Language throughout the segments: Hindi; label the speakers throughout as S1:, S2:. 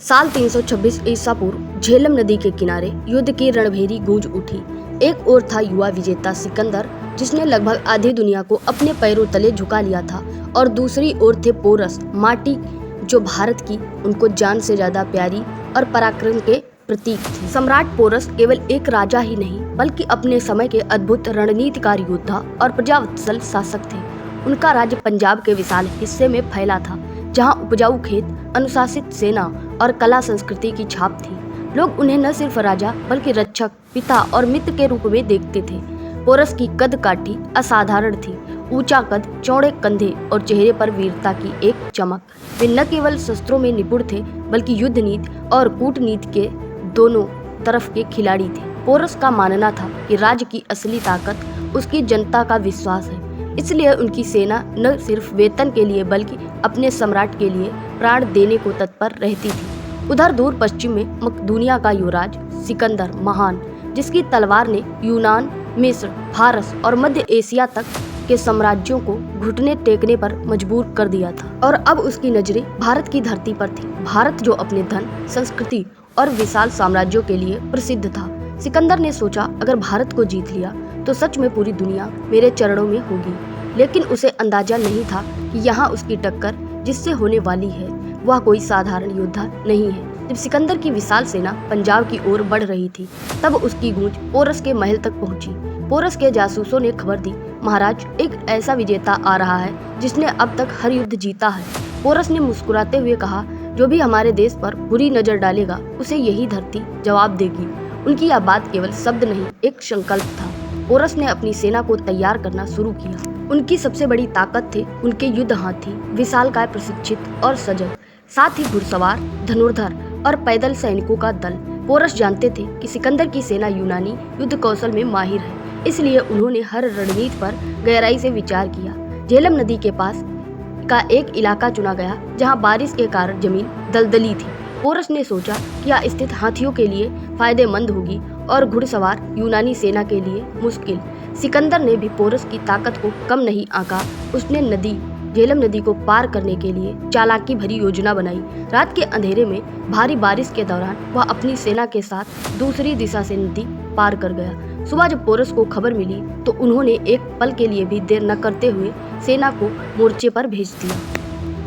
S1: साल 326 ईसा पूर्व झेलम नदी के किनारे युद्ध की रणभेरी गूंज उठी। एक ओर था युवा विजेता सिकंदर, जिसने लगभग आधी दुनिया को अपने पैरों तले झुका लिया था, और दूसरी ओर थे पोरस, माटी जो भारत की उनको जान से ज्यादा प्यारी और पराक्रम के प्रतीक थी। सम्राट पोरस केवल एक राजा ही नहीं, बल्कि अपने समय के अद्भुत रणनीतिकार योद्धा और प्रजावत्सल शासक थे। उनका राज्य पंजाब के विशाल हिस्से में फैला था, जहां उपजाऊ खेत, अनुशासित सेना और कला संस्कृति की छाप थी। लोग उन्हें न सिर्फ राजा बल्कि रक्षक, पिता और मित्र के रूप में देखते थे। पोरस की कद काठी असाधारण थी, ऊंचा कद, चौड़े कंधे और चेहरे पर वीरता की एक चमक। वे न केवल शस्त्रों में निपुण थे, बल्कि युद्ध नीति और कूटनीति के दोनों तरफ के खिलाड़ी थे। पोरस का मानना था कि राज्य की असली ताकत उसकी जनता का विश्वास है, इसलिए उनकी सेना न सिर्फ वेतन के लिए बल्कि अपने सम्राट के लिए प्राण देने को तत्पर रहती थी। उधर दूर पश्चिम में मकदूनिया का युवराज सिकंदर महान, जिसकी तलवार ने यूनान, मिस्र, फारस और मध्य एशिया तक के साम्राज्यों को घुटने टेकने पर मजबूर कर दिया था, और अब उसकी नजरें भारत की धरती पर थी। भारत जो अपने धन, संस्कृति और विशाल साम्राज्यों के लिए प्रसिद्ध था। सिकंदर ने सोचा, अगर भारत को जीत लिया तो सच में पूरी दुनिया मेरे चरणों में होगी। लेकिन उसे अंदाजा नहीं था कि यहाँ उसकी टक्कर जिससे होने वाली है वह कोई साधारण योद्धा नहीं है। जब सिकंदर की विशाल सेना पंजाब की ओर बढ़ रही थी, तब उसकी गूंज पोरस के महल तक पहुंची। पोरस के जासूसों ने खबर दी, महाराज, एक ऐसा विजेता आ रहा है जिसने अब तक हर युद्ध जीता है। पोरस ने मुस्कुराते हुए कहा, जो भी हमारे देश पर बुरी नजर डालेगा उसे यही धरती जवाब देगी। उनकी यह बात केवल शब्द नहीं, एक संकल्प था। पोरस ने अपनी सेना को तैयार करना शुरू किया। उनकी सबसे बड़ी ताकत थे उनके युद्ध हाथी, विशालकाय, प्रशिक्षित और सजग, साथ ही घुड़सवार, धनुर्धर और पैदल सैनिकों का दल। पोरस जानते थे कि सिकंदर की सेना यूनानी युद्ध कौशल में माहिर है, इसलिए उन्होंने हर रणनीति पर गहराई से विचार किया। झेलम नदी के पास का एक इलाका चुना गया, जहां बारिश के कारण जमीन दलदली थी। पोरस ने सोचा कि यह स्थिति हाथियों के लिए फायदेमंद होगी और घुड़सवार यूनानी सेना के लिए मुश्किल। सिकंदर ने भी पोरस की ताकत को कम नहीं आंका। उसने झेलम नदी को पार करने के लिए चालाकी भरी योजना बनाई। रात के अंधेरे में भारी बारिश के दौरान वह अपनी सेना के साथ दूसरी दिशा से नदी पार कर गया। सुबह जब पोरस को खबर मिली तो उन्होंने एक पल के लिए भी देर न करते हुए सेना को मोर्चे पर भेज दिया।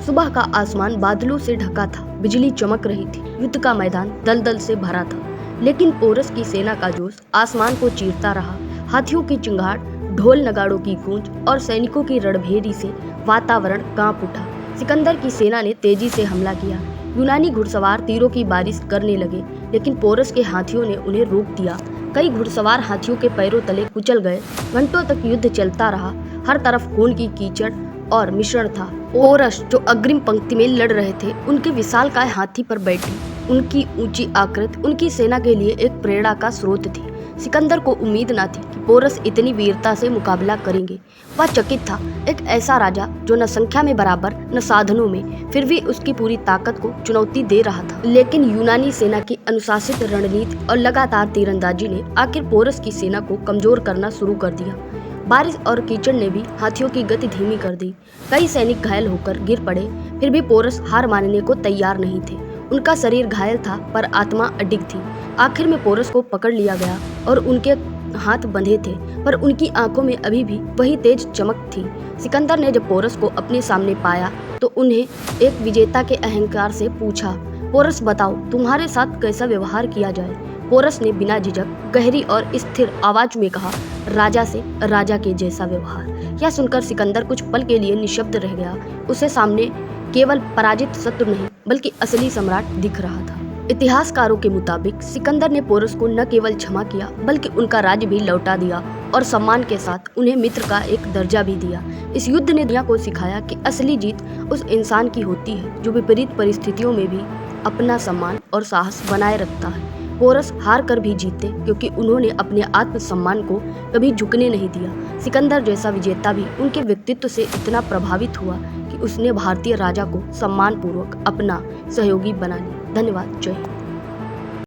S1: सुबह का आसमान बादलों से ढका था, बिजली चमक रही थी, युद्ध का मैदान दलदल से भरा था। लेकिन पोरस की सेना का जोश आसमान को चीरता रहा। हाथियों की चिंगाड़, ढोल नगाड़ों की गूंज और सैनिकों की रणभेरी से वातावरण कांप उठा। सिकंदर की सेना ने तेजी से हमला किया। यूनानी घुड़सवार तीरों की बारिश करने लगे, लेकिन पोरस के हाथियों ने उन्हें रोक दिया। कई घुड़सवार हाथियों के पैरों तले कुचल गए। घंटों तक युद्ध चलता रहा। हर तरफ खून की कीचड़ और मिश्रण था। पोरस जो अग्रिम पंक्ति में लड़ रहे थे, उनके विशालकाय हाथी पर बैठे। उनकी ऊंची आकृति उनकी सेना के लिए एक प्रेरणा का स्रोत थी। सिकंदर को उम्मीद न थी कि पोरस इतनी वीरता से मुकाबला करेंगे। वह चकित था, एक ऐसा राजा जो न संख्या में बराबर न साधनों में, फिर भी उसकी पूरी ताकत को चुनौती दे रहा था। लेकिन यूनानी सेना की अनुशासित रणनीति और लगातार तीरंदाजी ने आखिर पोरस की सेना को कमजोर करना शुरू कर दिया। बारिश और कीचड़ ने भी हाथियों की गति धीमी कर दी। कई सैनिक घायल होकर गिर पड़े, फिर भी पोरस हार मानने को तैयार नहीं थे। उनका शरीर घायल था पर आत्मा अडिग थी। आखिर में पोरस को पकड़ लिया गया और उनके हाथ बंधे थे, पर उनकी आंखों में अभी भी वही तेज चमक थी। सिकंदर ने जब पोरस को अपने सामने पाया तो उन्हें एक विजेता के अहंकार से पूछा, पोरस बताओ, तुम्हारे साथ कैसा व्यवहार किया जाए। पोरस ने बिना झिझक गहरी और स्थिर आवाज में कहा, राजा से राजा के जैसा व्यवहार। यह सुनकर सिकंदर कुछ पल के लिए निशब्द रह गया। उसे सामने केवल पराजित शत्रु नहीं बल्कि असली सम्राट दिख रहा था। इतिहासकारों के मुताबिक सिकंदर ने पोरस को न केवल क्षमा किया बल्कि उनका राज्य भी लौटा दिया और सम्मान के साथ उन्हें मित्र का एक दर्जा भी दिया। इस युद्ध ने दुनिया को सिखाया कि असली जीत उस इंसान की होती है जो विपरीत परिस्थितियों में भी अपना सम्मान और साहस बनाए रखता है। पोरस हार कर भी जीते क्योंकि उन्होंने अपने आत्मसम्मान को कभी झुकने नहीं दिया। सिकंदर जैसा विजेता भी उनके व्यक्तित्व से इतना प्रभावित हुआ कि उसने भारतीय राजा को सम्मानपूर्वक अपना सहयोगी बना लिया। धन्यवाद। जय हिंद।